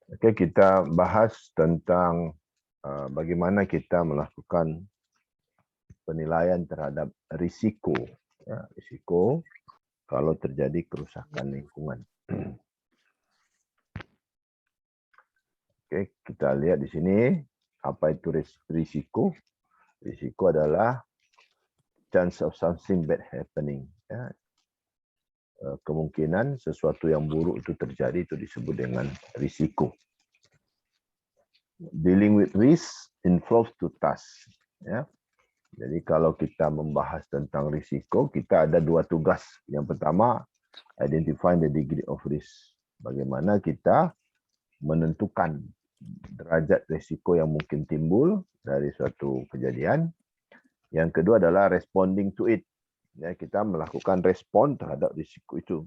Oke, kita bahas tentang bagaimana kita melakukan penilaian terhadap risiko. Ya, risiko kalau terjadi kerusakan lingkungan. Oke, kita lihat di sini apa itu risiko. Risiko adalah chance of something bad happening. Ya, kemungkinan sesuatu yang buruk itu terjadi itu disebut dengan risiko. Dealing with risk involves two tasks. Ya, jadi kalau kita membahas tentang risiko, kita ada dua tugas. Yang pertama, identify the degree of risk. Bagaimana kita menentukan derajat risiko yang mungkin timbul dari suatu kejadian. Yang kedua adalah responding to it. Ya, kita melakukan respon terhadap risiko itu.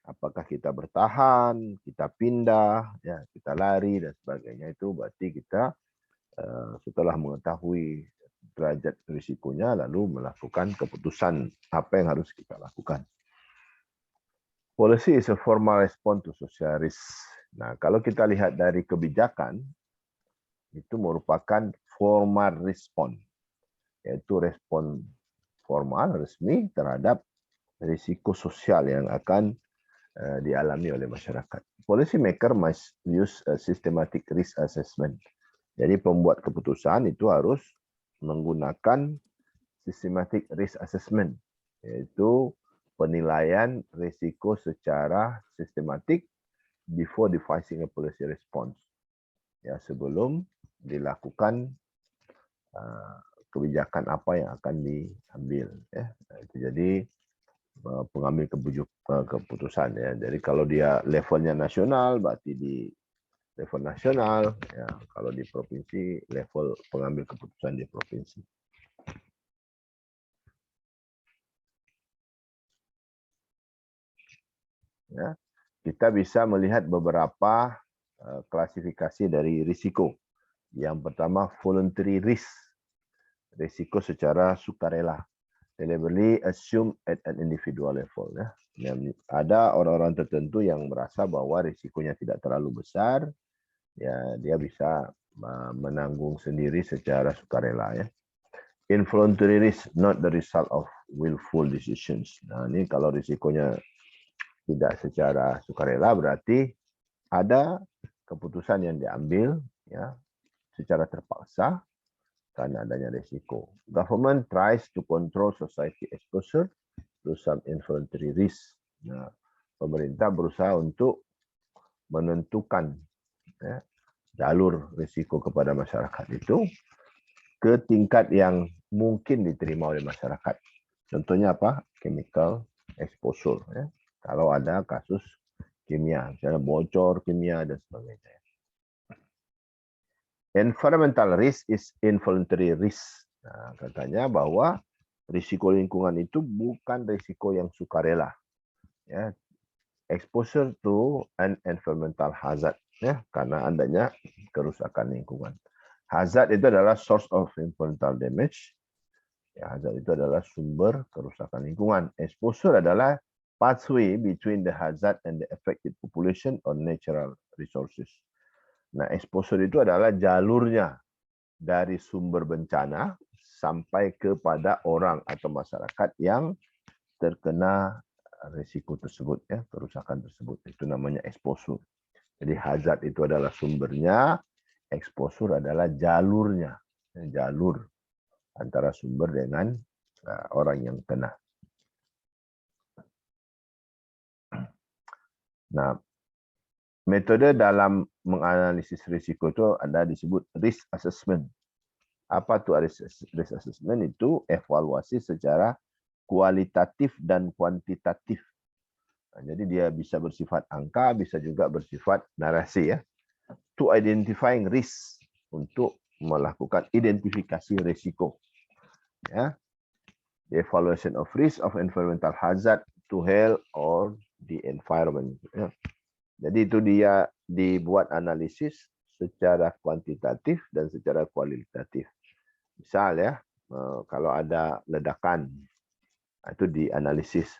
Apakah kita bertahan, kita pindah, ya, kita lari dan sebagainya, itu berarti kita setelah mengetahui derajat risikonya lalu melakukan keputusan apa yang harus kita lakukan. Policy is a formal response to social risk. Nah, kalau kita lihat dari kebijakan, itu merupakan formal response, yaitu respon formal, resmi terhadap risiko sosial yang akan dialami oleh masyarakat. Policy maker must use a systematic risk assessment. Jadi pembuat keputusan itu harus menggunakan systematic risk assessment, yaitu penilaian risiko secara sistematik before devising a policy response. Ya, sebelum dilakukan kebijakan apa yang akan diambil. Ya, itu jadi pengambil keputusan. Ya. Jadi kalau dia levelnya nasional, berarti di level nasional. Ya, kalau di provinsi, level pengambil keputusan di provinsi. Ya, kita bisa melihat beberapa klasifikasi dari risiko. Yang pertama, voluntary risk, risiko secara sukarela, deliberately assume at an individual level. Ya. Ada orang-orang tertentu yang merasa bahwa risikonya tidak terlalu besar, ya dia bisa menanggung sendiri secara sukarela. Ya. Involuntary risk, not the result of willful decisions. Nah, ini kalau risikonya tidak secara sukarela berarti ada keputusan yang diambil ya secara terpaksa karena adanya risiko. Government tries to control society exposure to some involuntary risk. Nah, pemerintah berusaha untuk menentukan ya, jalur risiko kepada masyarakat itu ke tingkat yang mungkin diterima oleh masyarakat. Contohnya apa? Chemical exposure. Ya. Kalau ada kasus kimia, misalnya bocor kimia dan sebagainya. Environmental risk is involuntary risk. Nah, katanya bahwa risiko lingkungan itu bukan risiko yang sukarela. Ya, exposure to an environmental hazard, ya, karena adanya kerusakan lingkungan. Hazard itu adalah source of environmental damage. Ya, hazard itu adalah sumber kerusakan lingkungan. Exposure adalah pathway between the hazard and the affected population or natural resources. Nah, exposure itu adalah jalurnya dari sumber bencana sampai kepada orang atau masyarakat yang terkena risiko tersebut, ya, kerusakan tersebut. Itu namanya exposure. Jadi hazard itu adalah sumbernya, exposure adalah jalurnya, jalur antara sumber dengan orang yang kena. Nah, metode dalam menganalisis risiko itu ada disebut risk assessment. Apa tuh risk assessment? Itu evaluasi secara kualitatif dan kuantitatif. Nah, jadi dia bisa bersifat angka, bisa juga bersifat narasi, ya. To identifying risk, untuk melakukan identifikasi risiko. Ya. The evaluation of risk of environmental hazard to health or the environment. Ya. Jadi itu dia dibuat analisis secara kuantitatif dan secara kualitatif. Misal ya, kalau ada ledakan, itu dianalisis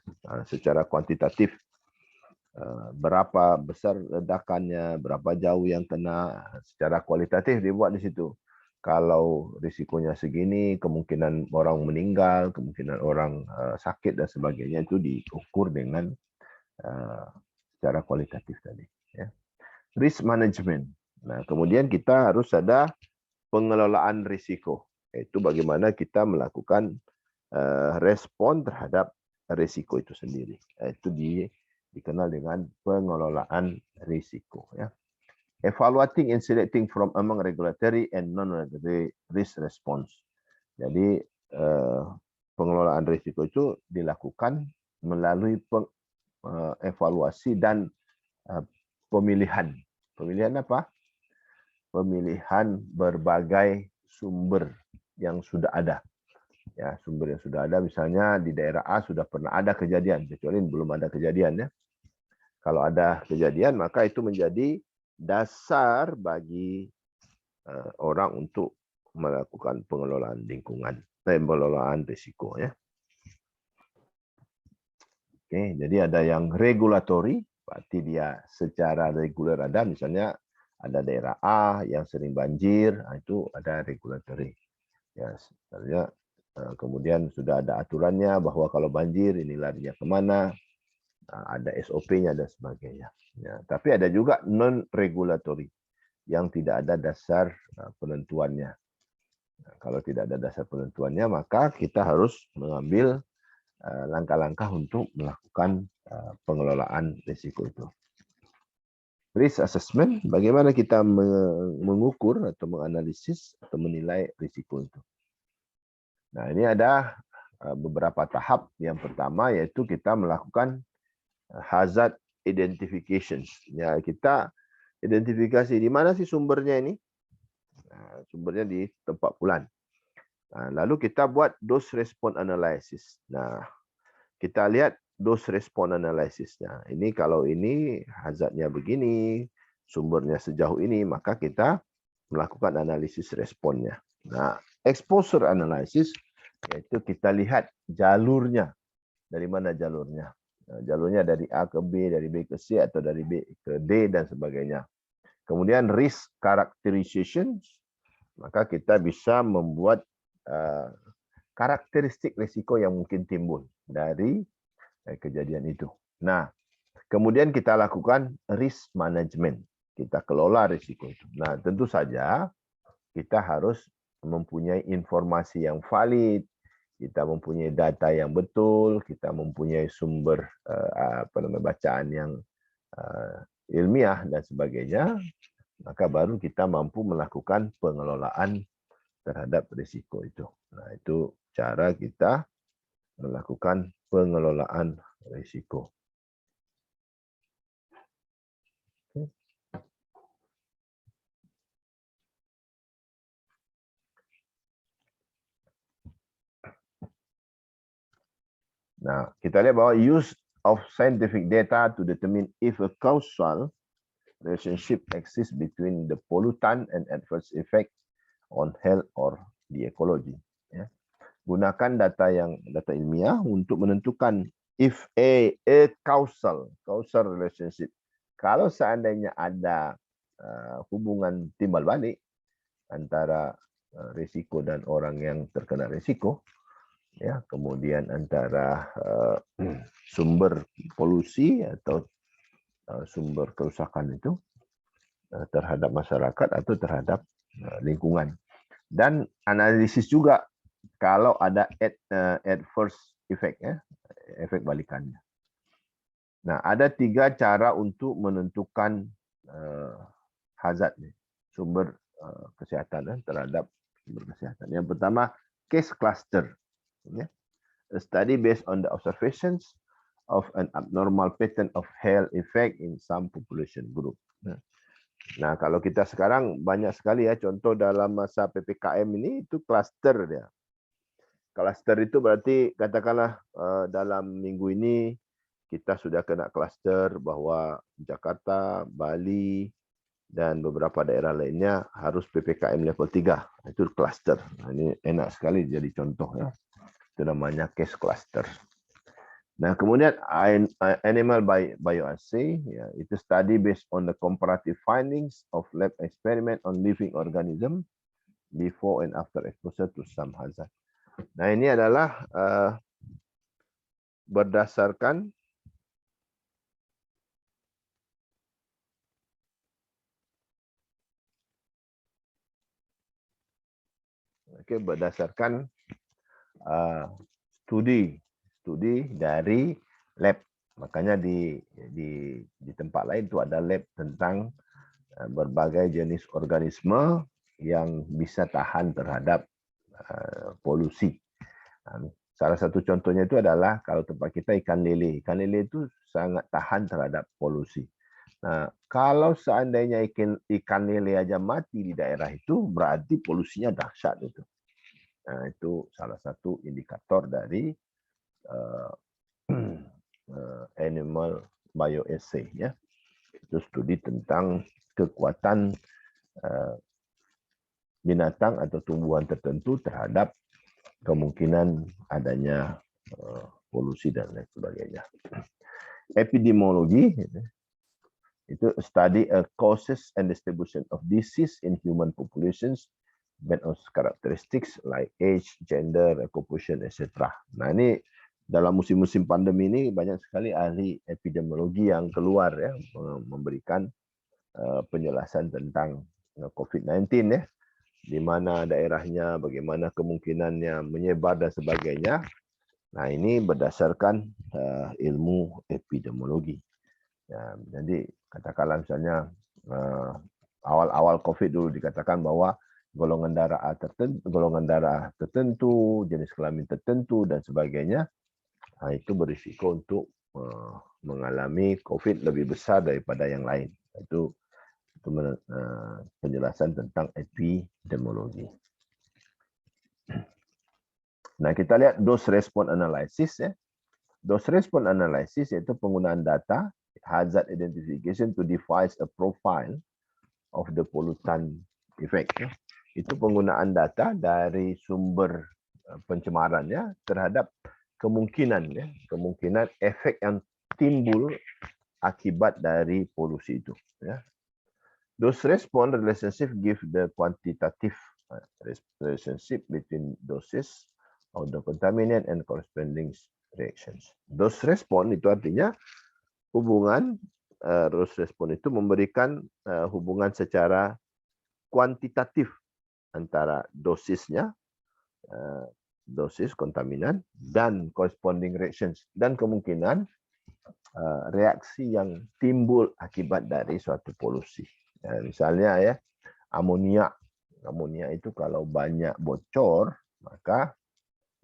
secara kuantitatif. berapa besar ledakannya, berapa jauh yang kena, secara kualitatif dibuat di situ. Kalau risikonya segini, kemungkinan orang meninggal, kemungkinan orang sakit dan sebagainya itu diukur dengan secara kualitatif tadi. Ya. Risk management. Nah, kemudian kita harus ada pengelolaan risiko. Itu bagaimana kita melakukan respon terhadap risiko itu sendiri. Itu dikenal dengan pengelolaan risiko. Ya. Evaluating and selecting from among regulatory and non-regulatory risk response. Jadi pengelolaan risiko itu dilakukan melalui evaluasi dan pemilihan. Pemilihan apa? Pemilihan berbagai sumber yang sudah ada. Ya, sumber yang sudah ada, misalnya di daerah A sudah pernah ada kejadian, kecuali belum ada kejadian ya. Kalau ada kejadian, maka itu menjadi dasar bagi orang untuk melakukan pengelolaan lingkungan, pengelolaan risiko ya. Oke, jadi ada yang regulatory, berarti dia secara reguler ada, misalnya ada daerah A yang sering banjir, itu ada regulatory. Ya, sebenarnya kemudian sudah ada aturannya bahwa kalau banjir ini larinya kemana, ada SOP-nya dan sebagainya. Ya, tapi ada juga non-regulatory yang tidak ada dasar penentuannya. Nah, kalau tidak ada dasar penentuannya, maka kita harus mengambil langkah-langkah untuk melakukan pengelolaan risiko itu. Risk assessment, bagaimana kita mengukur atau menganalisis atau menilai risiko itu. Nah, ini ada beberapa tahap. Yang pertama yaitu kita melakukan hazard identification. Ya, kita identifikasi di mana sih sumbernya ini. Nah, sumbernya di tempat fulan. Nah, lalu kita buat dose response analysis. Nah, kita lihat dose response analysisnya. Ini kalau ini hazardnya begini, sumbernya sejauh ini, maka kita melakukan analisis responnya. Nah, exposure analysis yaitu kita lihat jalurnya. Dari mana jalurnya? Nah, jalurnya dari A ke B, dari B ke C, atau dari B ke D, dan sebagainya. Kemudian risk characterization, maka kita bisa membuat karakteristik risiko yang mungkin timbul dari kejadian itu. Nah, kemudian kita lakukan risk management. Kita kelola risiko itu. Nah, tentu saja kita harus mempunyai informasi yang valid, kita mempunyai data yang betul, kita mempunyai sumber bacaan yang ilmiah dan sebagainya, maka baru kita mampu melakukan pengelolaan terhadap risiko itu. Nah, itu cara kita melakukan pengelolaan risiko. Nah, kita lihat bahwa use of scientific data to determine if a causal relationship exists between the pollutant and adverse effect on health or the ecology. Ya. Gunakan data ilmiah untuk menentukan if a causal relationship. Kalau seandainya ada hubungan timbal balik antara risiko dan orang yang terkena risiko, ya, kemudian antara sumber polusi atau sumber kerusakan itu terhadap masyarakat atau terhadap lingkungan. Dan analisis juga kalau ada adverse effect, ya, efek balikannya. Nah, ada 3 cara untuk menentukan hazard, sumber kesehatan terhadap sumber kesehatan. Yang pertama, case cluster. A study based on the observations of an abnormal pattern of health effect in some population group. Nah, kalau kita sekarang banyak sekali ya contoh dalam masa PPKM ini itu cluster dia. Cluster itu berarti katakanlah dalam minggu ini kita sudah kena cluster bahwa Jakarta, Bali, dan beberapa daerah lainnya harus PPKM level 3. Itu cluster. Nah, ini enak sekali jadi contoh ya. Itu namanya case cluster. Nah, kemudian animal bioassay, ya, itu study based on the comparative findings of lab experiment on living organism before and after exposure to some hazard. Nah, ini adalah berdasarkan berdasarkan studi dari lab. Makanya di tempat lain itu ada lab tentang berbagai jenis organisme yang bisa tahan terhadap polusi. Salah satu contohnya itu adalah kalau tempat kita ikan lele. Ikan lele itu sangat tahan terhadap polusi. Nah, kalau seandainya ikan lele aja mati di daerah itu, berarti polusinya dahsyat itu. Nah, itu salah satu indikator dari animal bioassay, ya. Itu studi tentang kekuatan binatang atau tumbuhan tertentu terhadap kemungkinan adanya polusi dan lain sebagainya. Epidemiologi itu study causes and distribution of disease in human populations based on characteristics like age, gender, occupation, etc. Nah, ini dalam musim-musim pandemi ini banyak sekali ahli epidemiologi yang keluar, ya, memberikan penjelasan tentang COVID-19, ya, di mana daerahnya, bagaimana kemungkinannya menyebar dan sebagainya. Nah, ini berdasarkan ilmu epidemiologi. Ya, jadi katakanlah misalnya awal-awal COVID dulu dikatakan bahwa golongan darah tertentu, jenis kelamin tertentu dan sebagainya, nah, itu berisiko untuk mengalami COVID lebih besar daripada yang lain. Itu penjelasan tentang epidemiologi. Nah, kita lihat dose response analysis, ya. Dose response analysis yaitu penggunaan data hazard identification to devise a profile of the pollutant effect. Itu penggunaan data dari sumber pencemaran, ya, terhadap kemungkinan efek yang timbul akibat dari polusi itu, ya. Dose response relationship give the quantitative relationship between doses of the contaminant and corresponding reactions. Dose response itu artinya hubungan dose response itu memberikan hubungan secara kuantitatif antara dosisnya, dosis kontaminan dan corresponding reactions, dan kemungkinan reaksi yang timbul akibat dari suatu polusi. Misalnya, ya, amonia itu kalau banyak bocor maka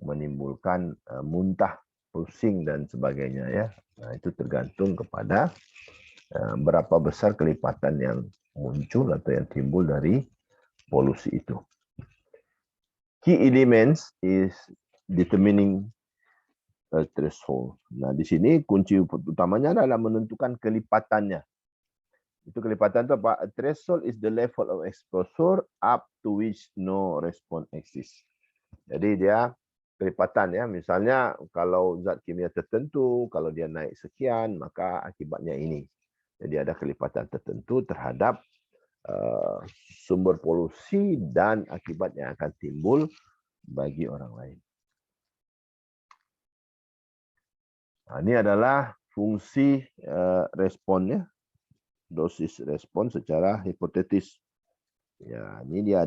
menimbulkan muntah, pusing dan sebagainya, ya. Nah, itu tergantung kepada berapa besar kelipatan yang muncul atau yang timbul dari polusi itu. Key elements is determining threshold. Nah, di sini kunci utamanya adalah menentukan kelipatannya. Itu kelipatan itu apa? Threshold is the level of exposure up to which no response exists. Jadi dia kelipatan, ya. Misalnya kalau zat kimia tertentu, kalau dia naik sekian, maka akibatnya ini. Jadi ada kelipatan tertentu terhadap sumber polusi dan akibat yang akan timbul bagi orang lain. Nah, ini adalah fungsi responnya, dosis respon secara hipotetis. Ya, ini dia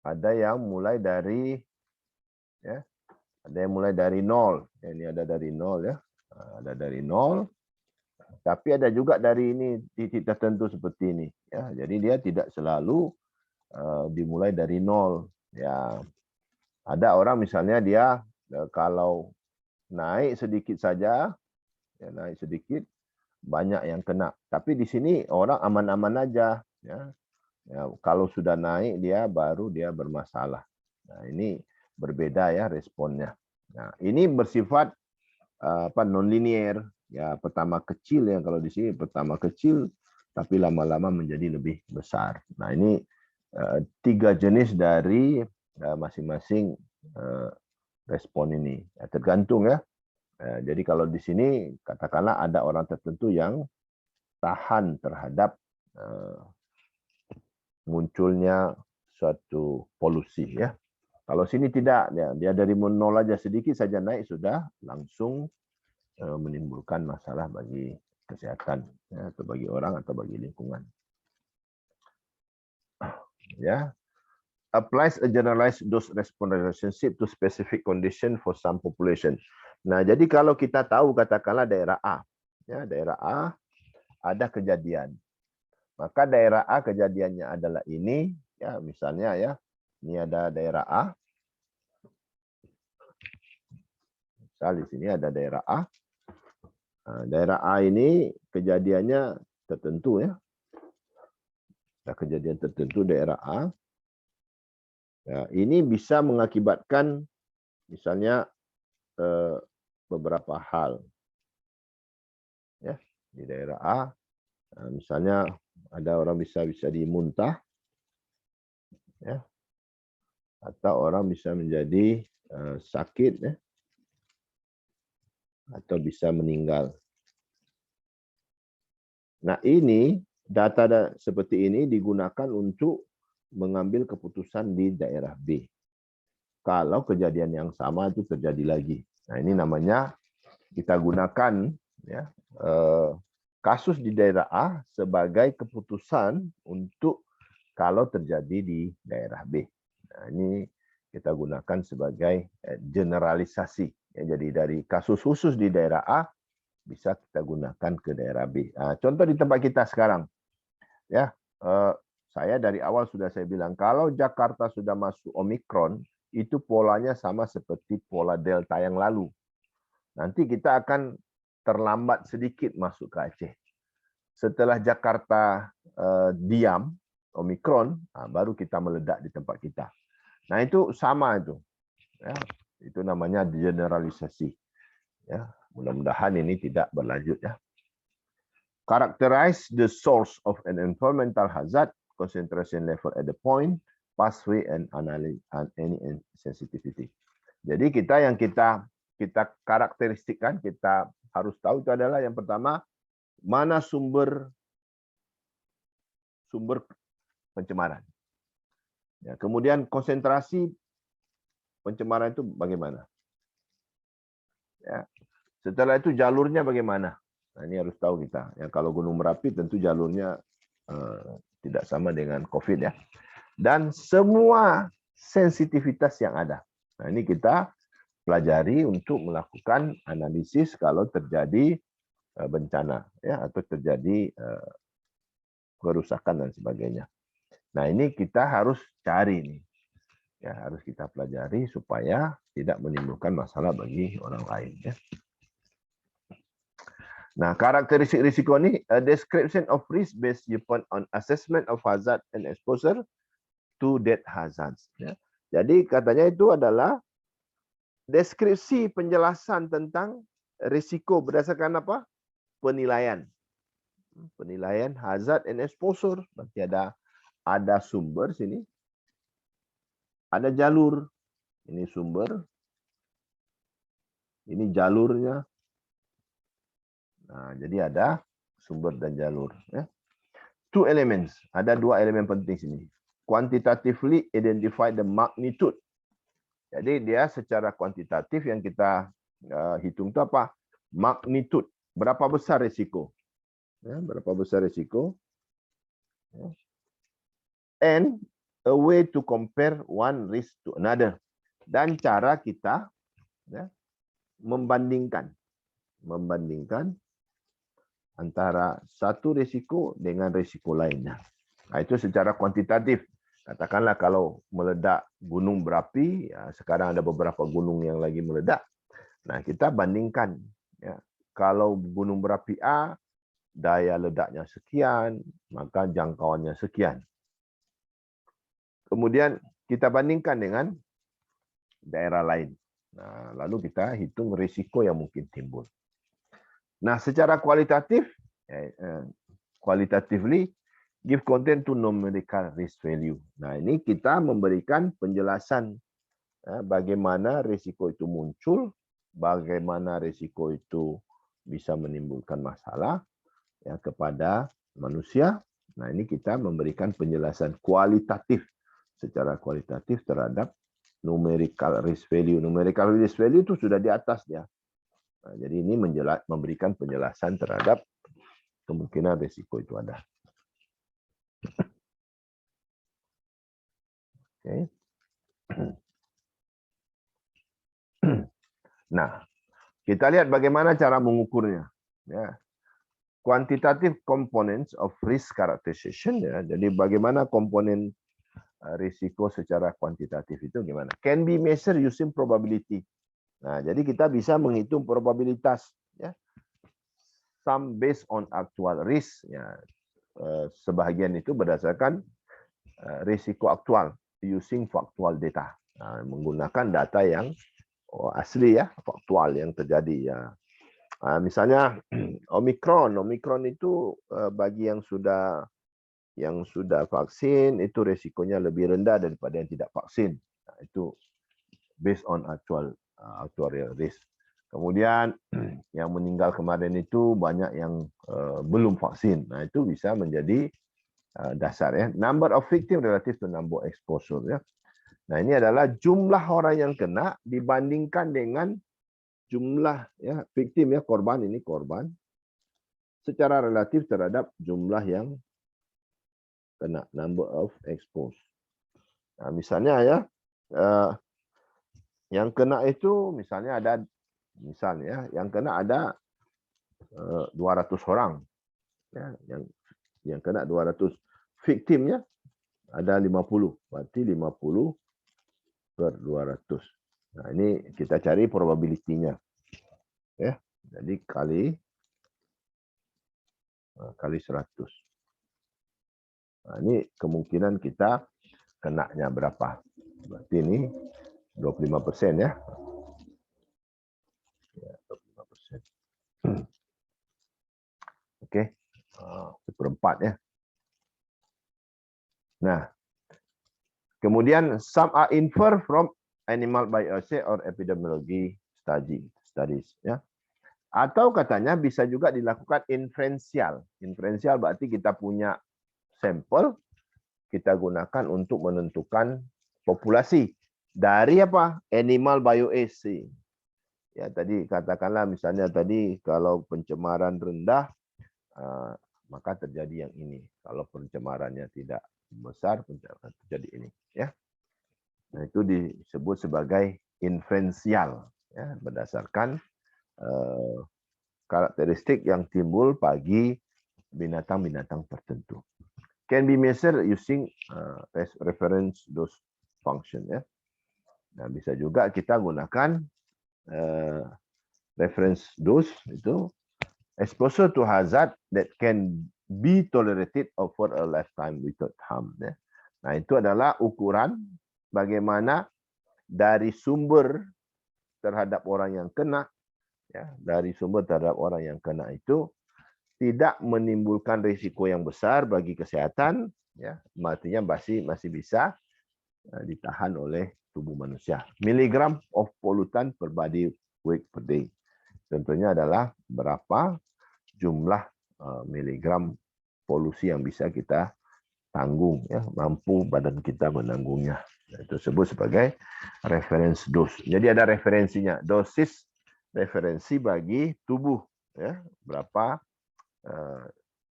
ada yang mulai dari, ya, ada yang mulai dari 0. Ini ada dari 0, ya. Ada dari 0. Tapi ada juga dari ini titik tertentu seperti ini, ya. Jadi dia tidak selalu dimulai dari 0, ya. Ada orang misalnya dia kalau naik sedikit saja, ya, naik sedikit banyak yang kena. Tapi di sini orang aman-aman aja, ya. Ya, kalau sudah naik baru dia bermasalah. Nah, ini berbeda, ya, responnya. Nah, ini bersifat non-linear, ya. Pertama kecil, ya, kalau di sini pertama kecil tapi lama-lama menjadi lebih besar. Nah, ini 3 jenis dari masing-masing respon ini. Tergantung ya. Jadi kalau di sini katakanlah ada orang tertentu yang tahan terhadap munculnya suatu polusi ya. Kalau sini tidak, dia dari 0 aja sedikit saja naik sudah langsung menimbulkan masalah bagi kesehatan ya, atau bagi orang atau bagi lingkungan. Ya, applies a generalized dose response relationship to specific condition for some population. Nah, jadi kalau kita tahu katakanlah daerah A, ya daerah A ada kejadian, maka daerah A kejadiannya adalah ini, ya misalnya ya, ini ada daerah A. Misal di sini ada daerah A. Nah, daerah A ini kejadiannya tertentu ya. Ada kejadian tertentu daerah A. Ya, ini bisa mengakibatkan misalnya beberapa hal. Ya, di daerah A, misalnya ada orang bisa dimuntah, ya, atau orang bisa menjadi sakit, ya, atau bisa meninggal. Nah, ini data seperti ini digunakan untuk mengambil keputusan di daerah B. Kalau kejadian yang sama itu terjadi lagi. Nah, ini namanya kita gunakan ya kasus di daerah A sebagai keputusan untuk kalau terjadi di daerah B. Nah, ini kita gunakan sebagai generalisasi. Ya, jadi dari kasus khusus di daerah A bisa kita gunakan ke daerah B. Nah, contoh di tempat kita sekarang, ya saya dari awal sudah saya bilang kalau Jakarta sudah masuk Omikron itu polanya sama seperti pola Delta yang lalu. Nanti kita akan terlambat sedikit masuk ke Aceh. Setelah Jakarta diam Omikron, baru kita meledak di tempat kita. Nah itu sama itu, ya, itu namanya generalisasi. Ya, mudah-mudahan ini tidak berlanjut ya. Characterize the source of an environmental hazard, concentration level at the point, pathway and any sensitivity. Jadi yang kita karakteristikkan, kita harus tahu itu adalah yang pertama mana sumber pencemaran. Ya, kemudian konsentrasi pencemaran itu bagaimana? Ya. Setelah itu jalurnya bagaimana? Nah, ini harus tahu kita. Ya, kalau Gunung Merapi tentu jalurnya tidak sama dengan COVID ya. Dan semua sensitivitas yang ada. Nah, ini kita pelajari untuk melakukan analisis kalau terjadi bencana ya atau terjadi kerusakan dan sebagainya. Nah, ini kita harus cari nih. Ya, harus kita pelajari supaya tidak menimbulkan masalah bagi orang lain ya. Nah, karakteristik risiko ini a description of risk based upon on assessment of hazard and exposure to that hazards ya. Jadi katanya itu adalah deskripsi penjelasan tentang risiko berdasarkan apa? Penilaian. Penilaian hazard and exposure. Berarti ada sumber sini. Ada jalur. Ini sumber. Ini jalurnya. Nah, jadi ada sumber dan jalur. Ya. Two elements. Ada dua elemen penting sini. Quantitatively identify the magnitude. Jadi dia secara kuantitatif yang kita hitung itu apa? Magnitude. Berapa besar risiko? Ya, berapa besar risiko? Ya. And a way to compare one risk to another. Dan cara kita ya, membandingkan antara satu risiko dengan risiko lainnya. Nah, itu secara kuantitatif. Katakanlah kalau meledak gunung berapi, ya, sekarang ada beberapa gunung yang lagi meledak. Nah, kita bandingkan. Ya, kalau gunung berapi A, daya ledaknya sekian, maka jangkauannya sekian. Kemudian kita bandingkan dengan daerah lain. Nah, lalu kita hitung risiko yang mungkin timbul. Nah, secara kualitatif, qualitatively, give content to numerical risk value. Nah, ini kita memberikan penjelasan bagaimana risiko itu muncul, bagaimana risiko itu bisa menimbulkan masalah ya kepada manusia. Nah, ini kita memberikan penjelasan kualitatif, secara kualitatif terhadap numerical risk value. Numerical risk value itu sudah di atasnya. Nah, jadi ini memberikan penjelasan terhadap kemungkinan risiko itu ada. Oke. Nah, kita lihat bagaimana cara mengukurnya. Ya. Quantitative components of risk characterization. Ya. Jadi bagaimana komponen risiko secara kuantitatif itu gimana? Can be measured using probability. Nah, jadi kita bisa menghitung probabilitas. Ya. Some based on actual risk. Ya. Sebahagian itu berdasarkan risiko aktual using factual data. Nah, menggunakan data yang asli ya, faktual yang terjadi ya. Misalnya Omicron itu bagi yang sudah vaksin itu resikonya lebih rendah daripada yang tidak vaksin. Nah, itu based on actual risk. Kemudian yang meninggal kemarin itu banyak yang belum vaksin. Nah, itu bisa menjadi dasar ya. Number of victim relative to number of exposure ya. Nah, ini adalah jumlah orang yang kena dibandingkan dengan jumlah ya victim ya, korban, ini korban secara relatif terhadap jumlah yang kena, number of exposed. Nah, misalnya ya yang kena itu misalnya yang kena ada 200 orang ya, yang kena 200, victimnya ada 50, berarti 50 per 200. Nah, ini kita cari probability-nya. Ya. Jadi kali 100. Nah, ini kemungkinan kita kenanya berapa? Berarti ini 25% ya. Ya, 25%. Oke. 1/4 ya. Nah, kemudian some are infer from animal biology or epidemiology studies ya. Atau katanya bisa juga dilakukan inferensial. Inferensial berarti kita punya sampel, kita gunakan untuk menentukan populasi dari apa? Animal bioassay. Ya, tadi katakanlah misalnya tadi kalau pencemaran rendah maka terjadi yang ini. Kalau pencemarannya tidak besar terjadi ini ya. Nah, itu disebut sebagai inferensial ya, berdasarkan karakteristik yang timbul bagi binatang-binatang tertentu. Can be measured using reference dose function ya. Nah, bisa juga kita gunakan reference dose itu exposure to hazard that can be tolerated over a lifetime without harm ya. Nah, itu adalah ukuran bagaimana dari sumber terhadap orang yang kena ya, dari sumber terhadap orang yang kena itu tidak menimbulkan risiko yang besar bagi kesehatan ya, artinya masih bisa ditahan oleh tubuh manusia. Miligram of pollutant per body weight per day. Tentunya adalah berapa jumlah miligram polusi yang bisa kita tanggung ya, mampu badan kita menanggungnya. Itu disebut sebagai reference dose. Jadi ada referensinya, dosis referensi bagi tubuh ya, berapa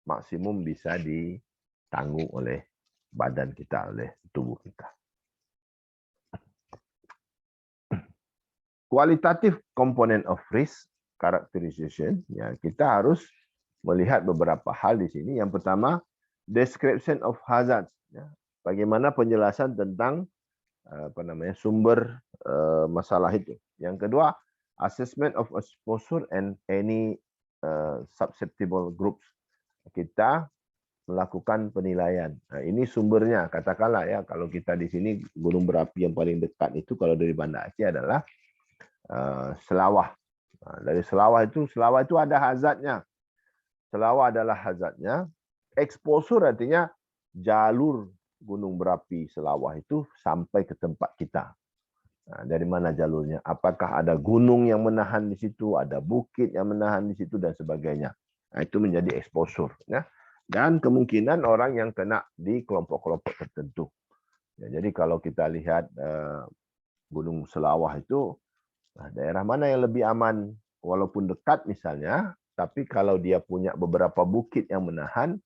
maksimum bisa ditanggung oleh badan kita, oleh tubuh kita. Qualitative component of risk characterization, ya, kita harus melihat beberapa hal di sini. Yang pertama, description of hazards, ya. Bagaimana penjelasan tentang sumber masalah itu. Yang kedua, assessment of exposure and any susceptible groups. Kita melakukan penilaian. Nah, ini sumbernya, katakanlah ya, kalau kita di sini gunung berapi yang paling dekat itu kalau dari Banda Aceh adalah Selawah. Nah, dari Selawah itu ada hazardnya. Selawah adalah hazardnya. Exposure artinya jalur gunung berapi Selawah itu sampai ke tempat kita. Dari mana jalurnya? Apakah ada gunung yang menahan di situ, ada bukit yang menahan di situ, dan sebagainya. Itu menjadi exposure. Ya. Dan kemungkinan orang yang kena di kelompok-kelompok tertentu. Ya, jadi kalau kita lihat Gunung Selawah itu, daerah mana yang lebih aman, walaupun dekat misalnya, tapi kalau dia punya beberapa bukit yang menahan,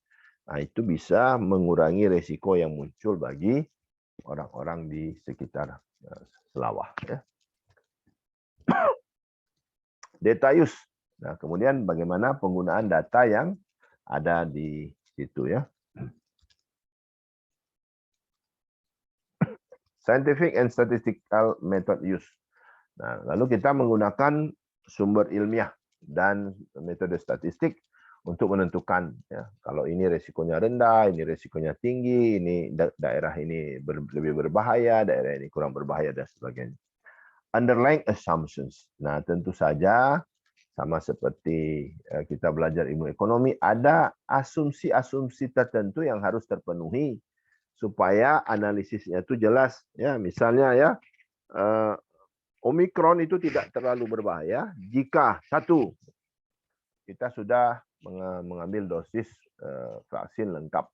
itu bisa mengurangi resiko yang muncul bagi orang-orang di sekitar Selawah. Ya. Data use. Nah, kemudian bagaimana penggunaan data yang ada di situ ya. Scientific and statistical method use. Nah, lalu kita menggunakan sumber ilmiah dan metode statistik untuk menentukan ya, kalau ini resikonya rendah, ini resikonya tinggi, ini daerah ini lebih berbahaya, daerah ini kurang berbahaya dan sebagainya. Underlying assumptions. Nah, tentu saja sama seperti kita belajar ilmu ekonomi, ada asumsi-asumsi tertentu yang harus terpenuhi supaya analisisnya itu jelas. Ya, misalnya ya, Omikron itu tidak terlalu berbahaya jika satu, kita sudah mengambil dosis vaksin lengkap.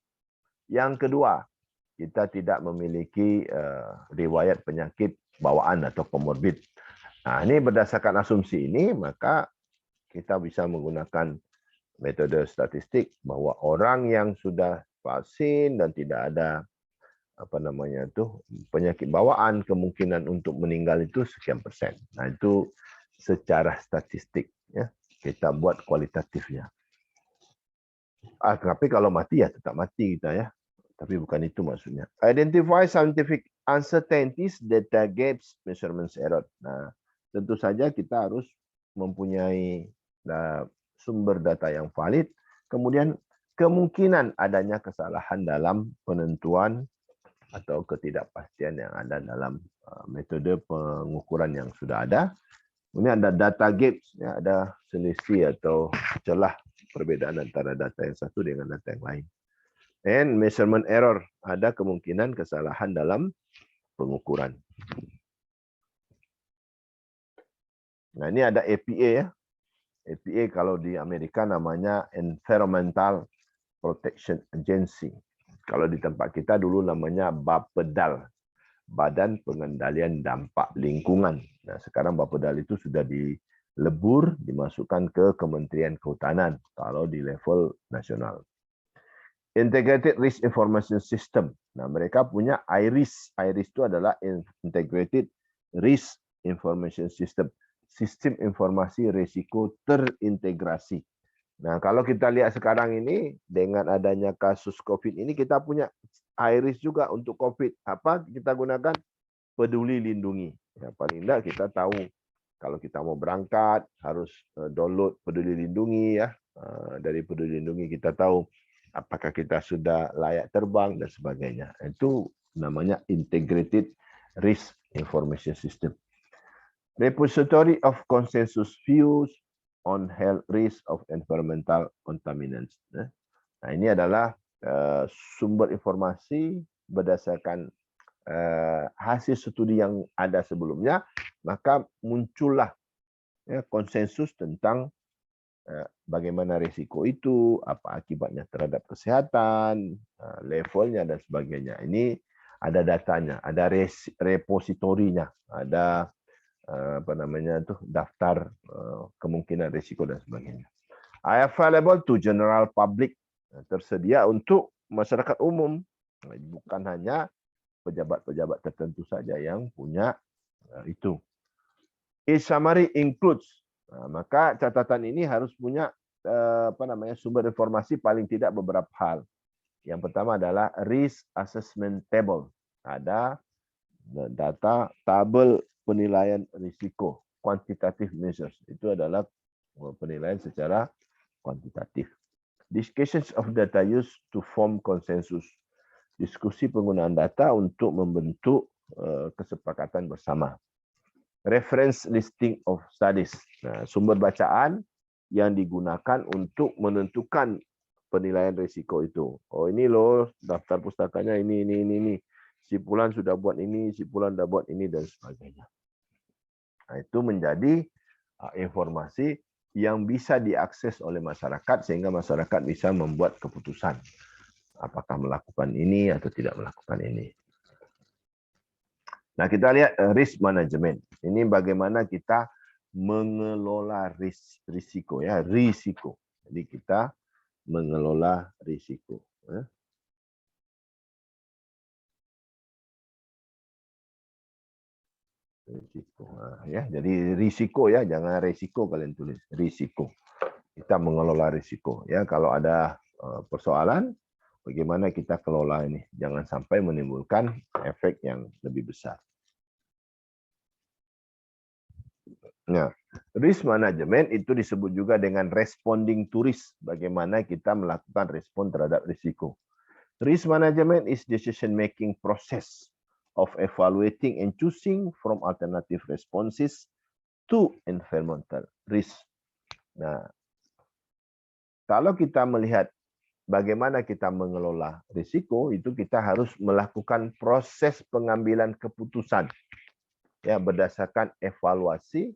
Yang kedua, kita tidak memiliki riwayat penyakit bawaan atau komorbid. Nah, ini berdasarkan asumsi ini, maka kita bisa menggunakan metode statistik bahwa orang yang sudah vaksin dan tidak ada penyakit bawaan, kemungkinan untuk meninggal itu sekian persen. Nah, itu secara statistik ya, kita buat kualitatifnya. Tapi kalau mati ya tetap mati kita ya. Tapi bukan itu maksudnya. Identify scientific uncertainties, data gaps, measurements error. Nah, tentu saja kita harus mempunyai sumber data yang valid, kemudian kemungkinan adanya kesalahan dalam penentuan atau ketidakpastian yang ada dalam metode pengukuran yang sudah ada. Kemudian ada data gaps, ya, ada selisih atau celah perbedaan antara data yang satu dengan data yang lain. And measurement error, ada kemungkinan kesalahan dalam pengukuran. Nah, ini ada EPA ya. EPA kalau di Amerika namanya Environmental Protection Agency. Kalau di tempat kita dulu namanya BAPEDAL, Badan Pengendalian Dampak Lingkungan. Nah, sekarang BAPEDAL itu sudah dilebur, dimasukkan ke Kementerian Kehutanan kalau di level nasional. Integrated Risk Information System. Nah, mereka punya IRIS. IRIS itu adalah Integrated Risk Information System. Sistem informasi risiko terintegrasi. Nah, kalau kita lihat sekarang ini, dengan adanya kasus COVID ini, kita punya IRIS juga untuk COVID. Apa kita gunakan? Peduli Lindungi. Ya, paling tidak kita tahu, kalau kita mau berangkat, harus download Peduli Lindungi. Ya. Dari Peduli Lindungi kita tahu apakah kita sudah layak terbang, dan sebagainya. Itu namanya Integrated Risk Information System. Repository of Consensus Views on Health Risk of Environmental Contaminants. Nah, ini adalah sumber informasi berdasarkan hasil studi yang ada sebelumnya, maka muncullah konsensus tentang bagaimana risiko itu, apa akibatnya terhadap kesehatan, levelnya, dan sebagainya. Ini ada datanya, ada repositorinya, ada daftar kemungkinan risiko dan sebagainya. Available to general public, tersedia untuk masyarakat umum, bukan hanya pejabat-pejabat tertentu saja yang punya itu. Its summary includes, maka catatan ini harus punya sumber informasi paling tidak beberapa hal. Yang pertama adalah risk assessment table, ada data tabel penilaian risiko, quantitative measures, itu adalah penilaian secara kuantitatif. Discussions of data use to form consensus, diskusi penggunaan data untuk membentuk kesepakatan bersama. Reference listing of studies, nah, sumber bacaan yang digunakan untuk menentukan penilaian risiko itu. Oh, ini loh daftar pustakanya ini. Si Fulan sudah buat ini, si Fulan sudah buat ini, dan sebagainya. Nah, itu menjadi informasi yang bisa diakses oleh masyarakat sehingga masyarakat bisa membuat keputusan apakah melakukan ini atau tidak melakukan ini. Nah, kita lihat risk management. Ini bagaimana kita mengelola risiko ya, risiko. Jadi kita mengelola risiko. Risiko. Ya, jadi risiko ya, jangan resiko kalian tulis. Risiko. Kita mengelola risiko. Ya, kalau ada persoalan, bagaimana kita kelola ini? Jangan sampai menimbulkan efek yang lebih besar. Nah, risk management itu disebut juga dengan responding to risk. Bagaimana kita melakukan respon terhadap risiko. Risk management is decision-making process of evaluating and choosing from alternative responses to environmental risk. Nah, kalau kita melihat bagaimana kita mengelola risiko, itu kita harus melakukan proses pengambilan keputusan ya berdasarkan evaluasi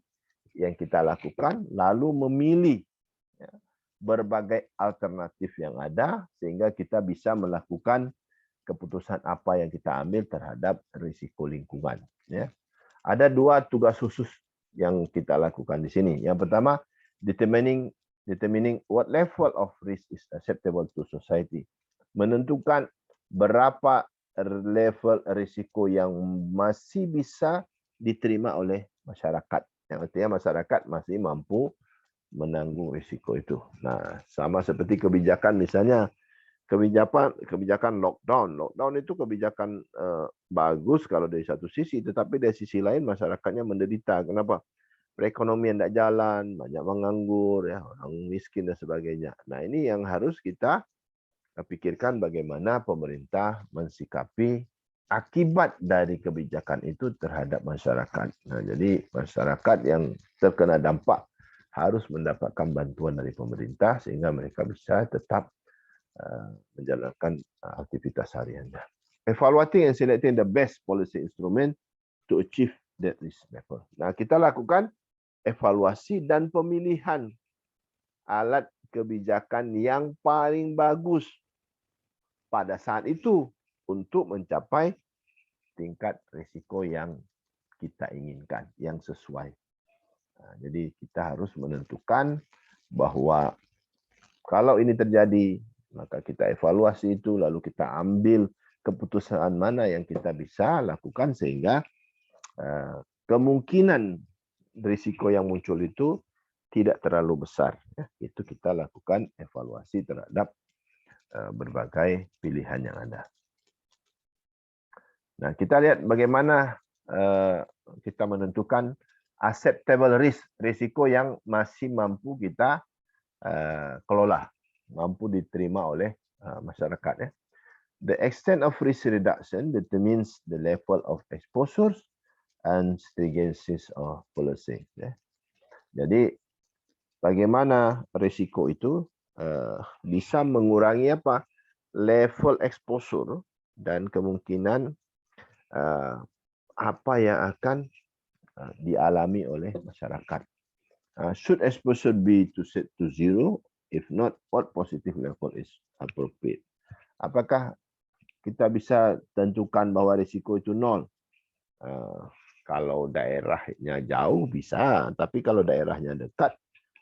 yang kita lakukan, lalu memilih ya, berbagai alternatif yang ada sehingga kita bisa melakukan keputusan apa yang kita ambil terhadap risiko lingkungan. Ya. Ada dua tugas khusus yang kita lakukan di sini. Yang pertama, determining what level of risk is acceptable to society. Menentukan berapa level risiko yang masih bisa diterima oleh masyarakat. Yang artinya masyarakat masih mampu menanggung risiko itu. Nah, sama seperti kebijakan misalnya kebijakan lockdown. Lockdown itu kebijakan bagus kalau dari satu sisi, tetapi dari sisi lain masyarakatnya menderita. Kenapa? Perekonomian tidak jalan, banyak menganggur, ya, orang miskin dan sebagainya. Nah, ini yang harus kita pikirkan bagaimana pemerintah mensikapi akibat dari kebijakan itu terhadap masyarakat. Nah, jadi masyarakat yang terkena dampak harus mendapatkan bantuan dari pemerintah sehingga mereka bisa tetap menjalankan aktivitas hariannya. Evaluating and selecting the best policy instrument to achieve that risk level. Nah, kita lakukan evaluasi dan pemilihan alat kebijakan yang paling bagus pada saat itu untuk mencapai tingkat risiko yang kita inginkan, yang sesuai. Nah, jadi kita harus menentukan bahwa kalau ini terjadi, maka kita evaluasi itu, lalu kita ambil keputusan mana yang kita bisa lakukan sehingga kemungkinan risiko yang muncul itu tidak terlalu besar. Itu kita lakukan evaluasi terhadap berbagai pilihan yang ada. Nah, kita lihat bagaimana kita menentukan acceptable risk, risiko yang masih mampu kita kelola, mampu diterima oleh masyarakat. Ya. The extent of risk reduction determines the level of exposures and stringencies of policy. Ya. Jadi bagaimana risiko itu bisa mengurangi apa level exposure dan kemungkinan apa yang akan dialami oleh masyarakat. Should exposure be set to zero? If not, what positive level is appropriate? Apakah kita bisa tentukan bahwa risiko itu nol? Kalau daerahnya jauh bisa, tapi kalau daerahnya dekat,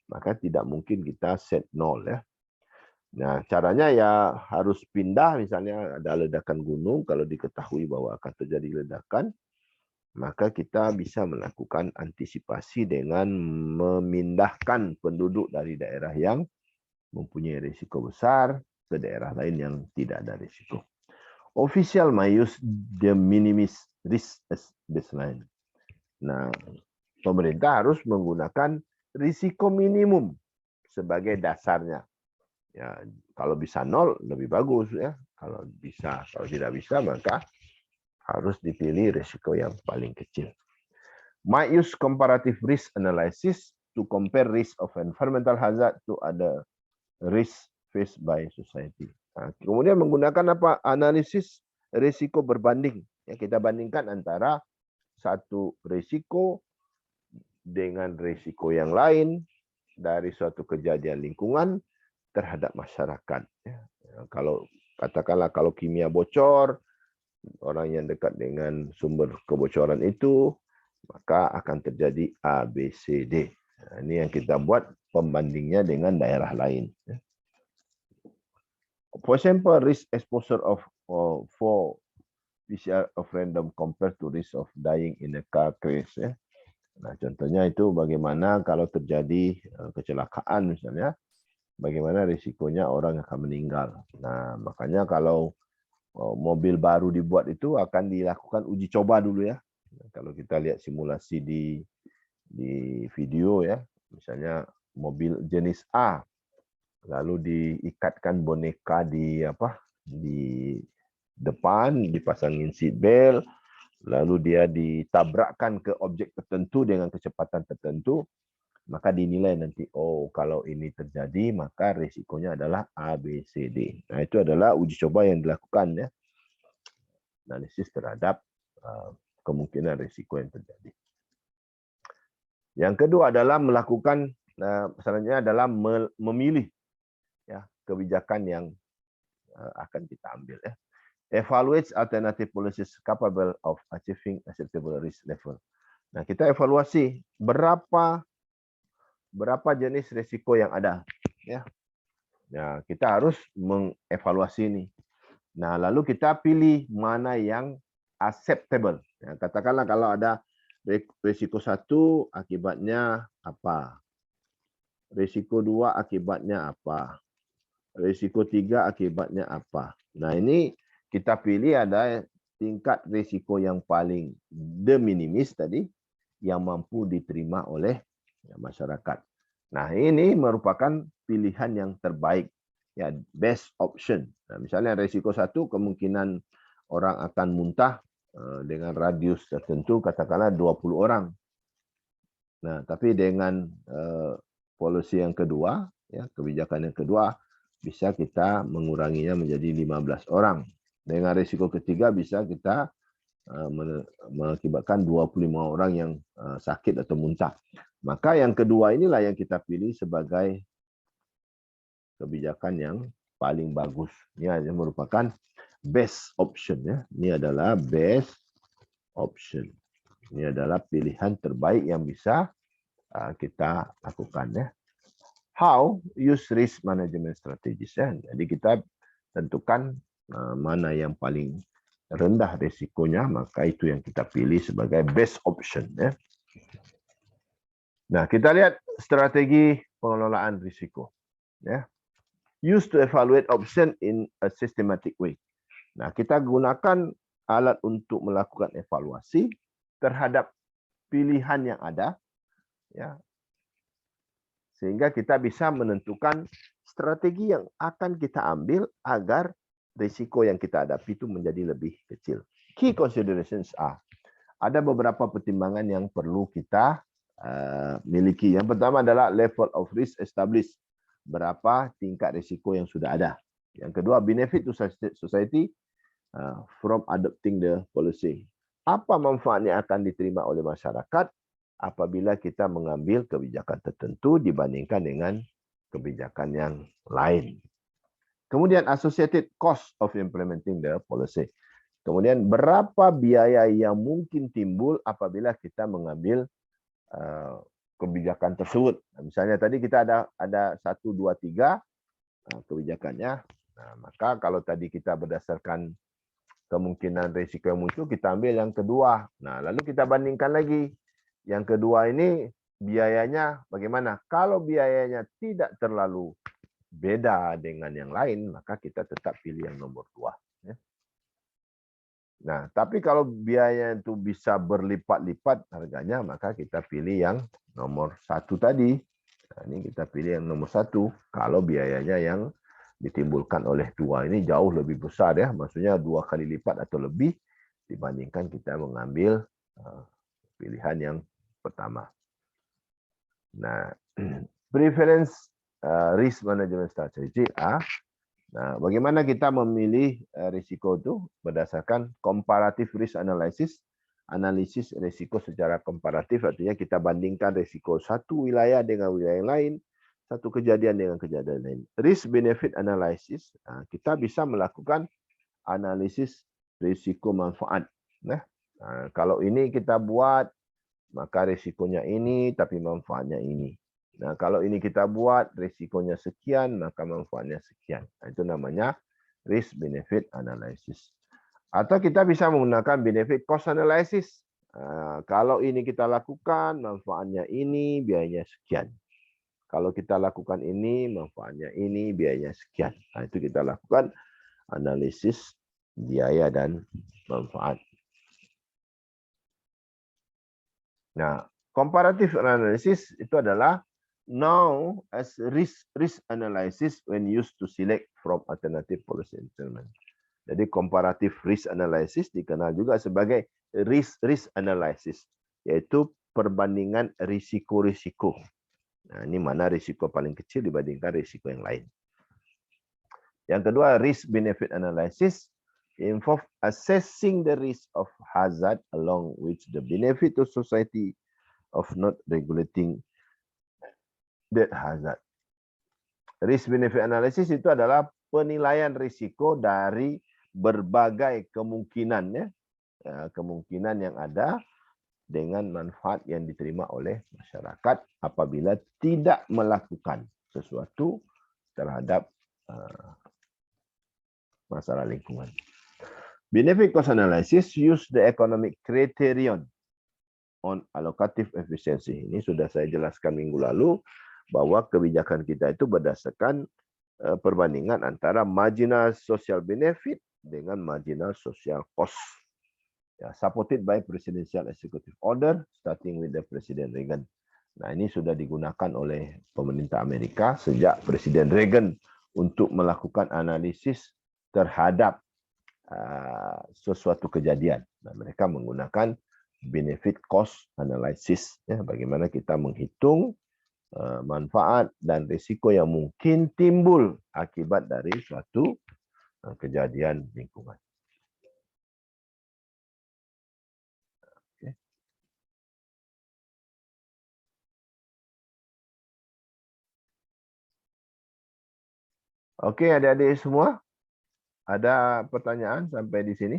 maka tidak mungkin kita set nol ya. Nah, caranya ya harus pindah, misalnya ada ledakan gunung, kalau diketahui bahwa akan terjadi ledakan, maka kita bisa melakukan antisipasi dengan memindahkan penduduk dari daerah yang mempunyai risiko besar ke daerah lain yang tidak ada risiko. Official may use the minimis risk as baseline. Nah, pemerintah harus menggunakan risiko minimum sebagai dasarnya. Ya, kalau bisa nol lebih bagus ya. Kalau bisa, kalau tidak bisa maka harus dipilih risiko yang paling kecil. Might use comparative risk analysis to compare risk of environmental hazard to other risk faced by society. Nah, kemudian menggunakan apa? Analisis risiko berbanding. Ya, kita bandingkan antara satu risiko dengan risiko yang lain dari suatu kejadian lingkungan terhadap masyarakat. Kalau katakanlah kalau kimia bocor, orang yang dekat dengan sumber kebocoran itu, maka akan terjadi A, B, C, D. Ini yang kita buat pembandingnya dengan daerah lain. For example, risk exposure of for PCR of random compared to risk of dying in a car crash. Nah, contohnya itu bagaimana kalau terjadi kecelakaan misalnya, bagaimana risikonya orang akan meninggal. Nah, makanya kalau mobil baru dibuat itu akan dilakukan uji coba dulu ya. Kalau kita lihat simulasi di video ya, misalnya mobil jenis A, lalu diikatkan boneka di depan, dipasangin seat belt, lalu dia ditabrakkan ke objek tertentu dengan kecepatan tertentu, maka dinilai nanti, oh kalau ini terjadi maka risikonya adalah A, B, C, D. Nah itu adalah uji coba yang dilakukan ya, analisis terhadap kemungkinan risiko yang terjadi. Yang kedua adalah melakukan, selanjutnya adalah memilih ya kebijakan yang akan kita ambil ya. Evaluate alternative policies capable of achieving acceptable risk level. Nah, kita evaluasi berapa jenis risiko yang ada ya. Nah, kita harus mengevaluasi ini. Nah, lalu kita pilih mana yang acceptable. Ya, katakanlah kalau ada risiko 1 akibatnya apa? Risiko 2 akibatnya apa? Risiko 3 akibatnya apa? Nah, ini kita pilih ada tingkat risiko yang paling de minimis tadi yang mampu diterima oleh masyarakat. Nah, ini merupakan pilihan yang terbaik, ya best option. Nah, misalnya risiko 1 kemungkinan orang akan muntah dengan radius tertentu katakanlah 20 orang. Nah, tapi dengan policy yang kedua, ya kebijakan yang kedua bisa kita menguranginya menjadi 15 orang. Dengan risiko ketiga bisa kita mengakibatkan 25 orang yang sakit atau muntah. Maka yang kedua inilah yang kita pilih sebagai kebijakan yang paling bagus. Ini merupakan best option ya. Ini adalah best option. Ini adalah pilihan terbaik yang bisa kita lakukan ya. How use risk management strategies ya. Jadi kita tentukan mana yang paling rendah risikonya, maka itu yang kita pilih sebagai best option ya. Nah, kita lihat strategi pengelolaan risiko ya. Use to evaluate option in a systematic way. Nah, kita gunakan alat untuk melakukan evaluasi terhadap pilihan yang ada ya. Sehingga kita bisa menentukan strategi yang akan kita ambil agar risiko yang kita hadapi itu menjadi lebih kecil. Key considerations are, ada beberapa pertimbangan yang perlu kita miliki. Yang pertama adalah level of risk established. Berapa tingkat risiko yang sudah ada. Yang kedua, benefit to society from adopting the policy. Apa manfaat yang akan diterima oleh masyarakat apabila kita mengambil kebijakan tertentu dibandingkan dengan kebijakan yang lain. Kemudian associated cost of implementing the policy. Kemudian berapa biaya yang mungkin timbul apabila kita mengambil kebijakan tersebut. Misalnya tadi kita ada 1, 2, 3 kebijakannya. Nah, maka kalau tadi kita berdasarkan kemungkinan risiko yang muncul, kita ambil yang kedua. Nah, lalu kita bandingkan lagi. Yang kedua ini biayanya bagaimana? Kalau biayanya tidak terlalu beda dengan yang lain, maka kita tetap pilih yang nomor 2. Nah, tapi kalau biaya itu bisa berlipat-lipat harganya, maka kita pilih yang nomor 1 tadi. Nah, ini kita pilih yang nomor 1. Kalau biayanya yang ditimbulkan oleh 2 ini jauh lebih besar ya, maksudnya 2 kali lipat atau lebih dibandingkan kita mengambil pilihan yang pertama. Nah, preference risk management strategy A. Nah, bagaimana kita memilih risiko itu berdasarkan comparative risk analysis analisis risiko secara komparatif, artinya kita bandingkan risiko satu wilayah dengan wilayah yang lain, satu kejadian dengan kejadian lain. Risk benefit analysis, kita bisa melakukan analisis risiko manfaat. Nah, kalau ini kita buat, maka risikonya ini, tapi manfaatnya ini. Nah, kalau ini kita buat, risikonya sekian, maka manfaatnya sekian. Itu namanya risk benefit analysis. Atau kita bisa menggunakan benefit cost analysis. Kalau ini kita lakukan, manfaatnya ini, biayanya sekian. Kalau kita lakukan ini, manfaatnya ini, biayanya sekian. Nah, itu kita lakukan analisis biaya dan manfaat. Nah, comparative analysis itu adalah known as risk analysis when used to select from alternative policy instrument. Jadi comparative risk analysis dikenal juga sebagai risk analysis, yaitu perbandingan risiko-risiko. Nah, ini mana risiko paling kecil dibandingkan risiko yang lain. Yang kedua, risk benefit analysis involve assessing the risk of hazard along with the benefit to society of not regulating that hazard. Risk benefit analysis itu adalah penilaian risiko dari berbagai kemungkinan, kemungkinan yang ada dengan manfaat yang diterima oleh masyarakat apabila tidak melakukan sesuatu terhadap masalah lingkungan. Benefit cost analysis use the economic criterion on allocative efficiency. Ini sudah saya jelaskan minggu lalu bahwa kebijakan kita itu berdasarkan perbandingan antara marginal social benefit dengan marginal social cost. Ya, supported by Presidential Executive Order, starting with the President Reagan. Nah, ini sudah digunakan oleh pemerintah Amerika sejak Presiden Reagan untuk melakukan analisis terhadap sesuatu kejadian. Nah, mereka menggunakan benefit cost analysis, ya, bagaimana kita menghitung manfaat dan risiko yang mungkin timbul akibat dari suatu kejadian lingkungan. Oke, adik-adik semua, ada pertanyaan sampai di sini?